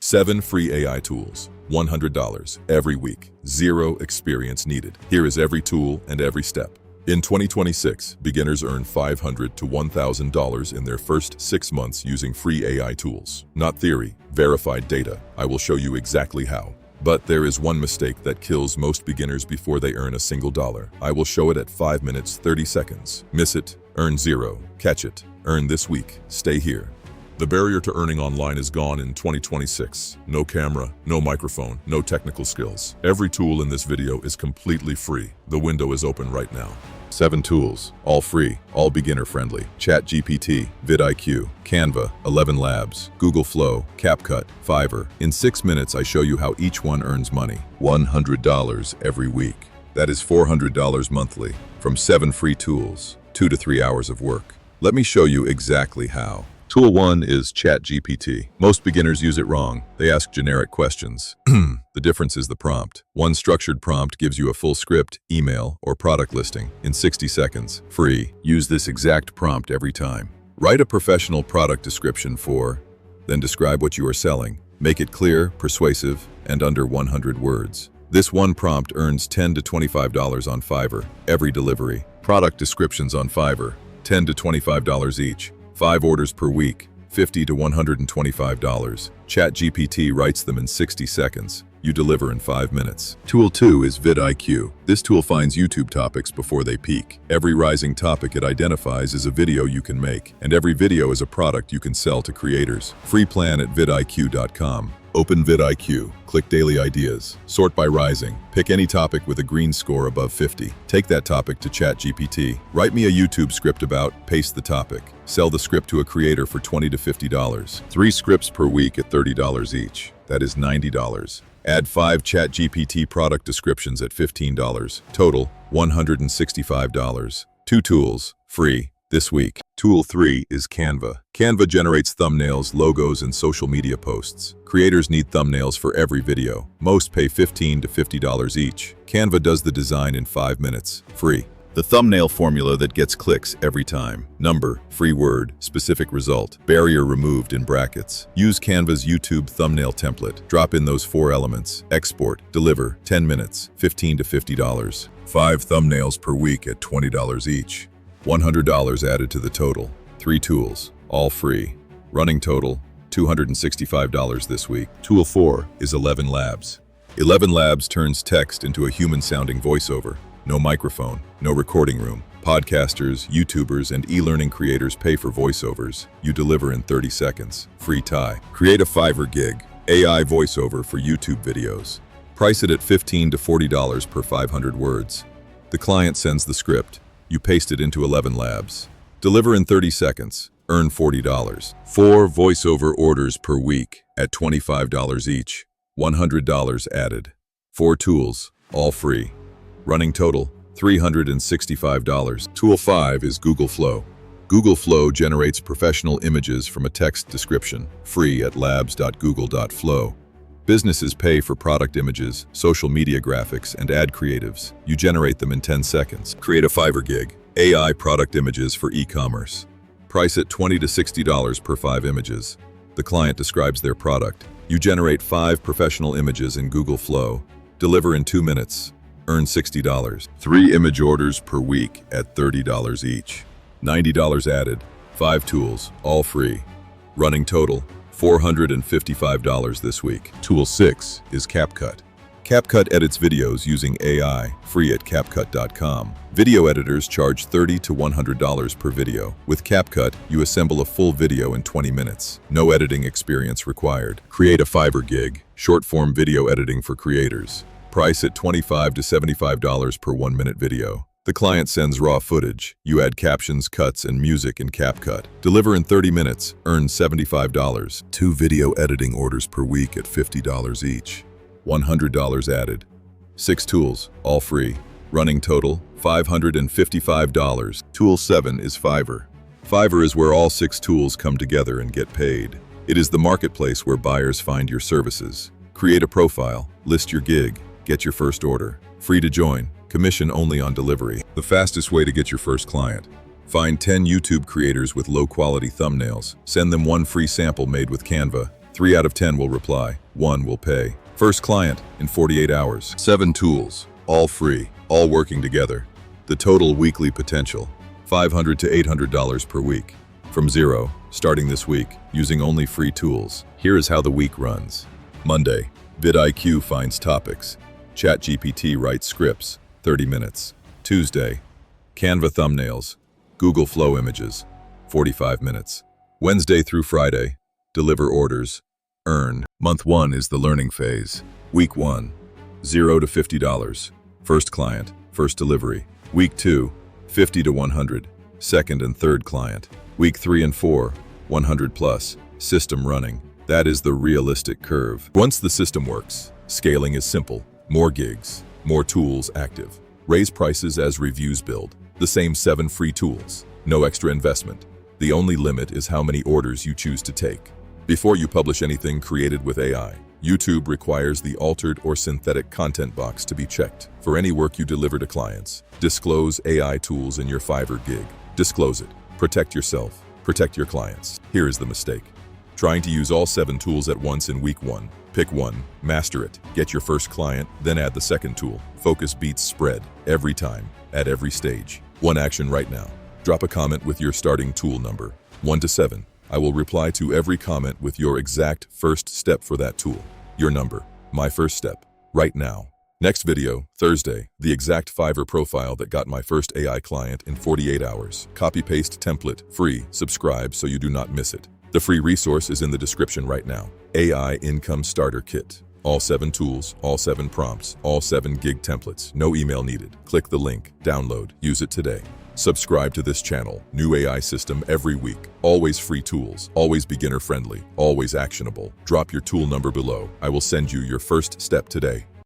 7 free AI tools, $100 every week, 0 experience needed. Here is every tool and every step. In 2026, beginners earn $500 to $1,000 in their first 6 months using free AI tools. Not theory, verified data. I will show you exactly how. But there is one mistake that kills most beginners before they earn a single dollar. I will show it at 5 minutes, 30 seconds. Miss it, earn 0. Catch it, earn this week. Stay here. The barrier to earning online is gone in 2026. No camera, no microphone, no technical skills. Every tool in this video is completely free. The window is open right now. 7 tools, all free, all beginner-friendly. ChatGPT, vidIQ, Canva, 11 Labs, Google Flow, CapCut, Fiverr. In 6 minutes, I show you how each one earns money. $100 every week. That is $400 monthly, from 7 free tools, 2 to 3 hours of work. Let me show you exactly how. Tool 1 is ChatGPT. Most beginners use it wrong. They ask generic questions. The difference is the prompt. One structured prompt gives you a full script, email, or product listing in 60 seconds. Free. Use this exact prompt every time. Write a professional product description for, then describe what you are selling. Make it clear, persuasive, and under 100 words. This one prompt earns $10 to $25 on Fiverr every delivery. Product descriptions on Fiverr, $10 to $25 each. 5 orders per week, $50 to $125. ChatGPT writes them in 60 seconds. You deliver in 5 minutes. Tool 2 is vidIQ. This tool finds YouTube topics before they peak. Every rising topic it identifies is a video you can make, and every video is a product you can sell to creators. Free plan at vidiq.com. Open vidIQ, click Daily Ideas, sort by rising, pick any topic with a green score above 50. Take that topic to ChatGPT. Write me a YouTube script about, paste the topic. Sell the script to a creator for $20 to $50. 3 scripts per week at $30 each. That is $90. Add 5 ChatGPT product descriptions at $15. Total, $165. 2 tools, free, this week. Tool 3 is Canva. Canva generates thumbnails, logos, and social media posts. Creators need thumbnails for every video. Most pay $15 to $50 each. Canva does the design in 5 minutes, free. The thumbnail formula that gets clicks every time. Number, free word, specific result, barrier removed in brackets. Use Canva's YouTube thumbnail template. Drop in those 4 elements. Export, deliver, 10 minutes, $15 to $50. 5 thumbnails per week at $20 each. $100 added to the total. 3 tools, all free. Running total, $265 this week. Tool 4 is 11 Labs. 11 Labs turns text into a human-sounding voiceover. No microphone, no recording room. Podcasters, YouTubers, and e-learning creators pay for voiceovers. You deliver in 30 seconds. Free tie. Create a Fiverr gig. AI voiceover for YouTube videos. Price it at $15 to $40 per 500 words. The client sends the script. You paste it into 11 Labs. Deliver in 30 seconds. Earn $40. 4 voiceover orders per week at $25 each. $100 added. 4 tools, all free. Running total, $365. Tool 5 is Google Flow. Google Flow generates professional images from a text description, free at labs.google.flow. Businesses pay for product images, social media graphics, and ad creatives. You generate them in 10 seconds. Create a Fiverr gig. AI product images for e-commerce. Price at $20 to $60 per 5 images. The client describes their product. You generate 5 professional images in Google Flow. Deliver in 2 minutes. Earn $60. 3 image orders per week at $30 each. $90 added. 5 tools, all free. Running total, $455 this week. Tool 6 is CapCut. CapCut edits videos using AI, free at CapCut.com. Video editors charge $30 to $100 per video. With CapCut, you assemble a full video in 20 minutes. No editing experience required. Create a Fiverr gig, short-form video editing for creators. Price at $25 to $75 per 1-minute video. The client sends raw footage. You add captions, cuts, and music in CapCut. Deliver in 30 minutes. Earn $75. 2 video editing orders per week at $50 each. $100 added. 6 tools, all free. Running total, $555. Tool 7 is Fiverr. Fiverr is where all 6 tools come together and get paid. It is the marketplace where buyers find your services. Create a profile, list your gig, get your first order. Free to join. Commission only on delivery. The fastest way to get your first client. Find 10 YouTube creators with low-quality thumbnails. Send them 1 free sample made with Canva. 3 out of 10 will reply, 1 will pay. First client in 48 hours. 7 tools, all free, all working together. The total weekly potential, $500 to $800 per week. From zero, starting this week, using only free tools. Here is how the week runs. Monday, vidIQ finds topics. ChatGPT writes scripts, 30 minutes. Tuesday, Canva thumbnails, Google Flow images, 45 minutes. Wednesday through Friday, deliver orders, earn. Month 1 is the learning phase. Week 1, $0 to $50. First client, first delivery. Week 2, $50 to $100. Second and third client. Week 3 and 4, $100 plus. System running. That is the realistic curve. Once the system works, scaling is simple. More gigs, more tools active. Raise prices as reviews build. The same 7 free tools. No extra investment. The only limit is how many orders you choose to take. Before you publish anything created with AI, YouTube requires the altered or synthetic content box to be checked. For any work you deliver to clients, disclose AI tools in your Fiverr gig. Disclose it. Protect yourself. Protect your clients. Here is the mistake. Trying to use all 7 tools at once in week 1. Pick one, master it, get your first client, then add the second tool. Focus beats spread, every time, at every stage. One action right now. Drop a comment with your starting tool number, 1 to 7. I will reply to every comment with your exact first step for that tool. Your number, my first step, right now. Next video, Thursday, the exact Fiverr profile that got my first AI client in 48 hours. Copy-paste template, free, subscribe so you do not miss it. The free resource is in the description right now. AI Income Starter Kit. All 7 tools, all 7 prompts, all 7 gig templates. No email needed. Click the link, download, use it today. Subscribe to this channel. New AI system every week. Always free tools, always beginner friendly, always actionable. Drop your tool number below. I will send you your first step today.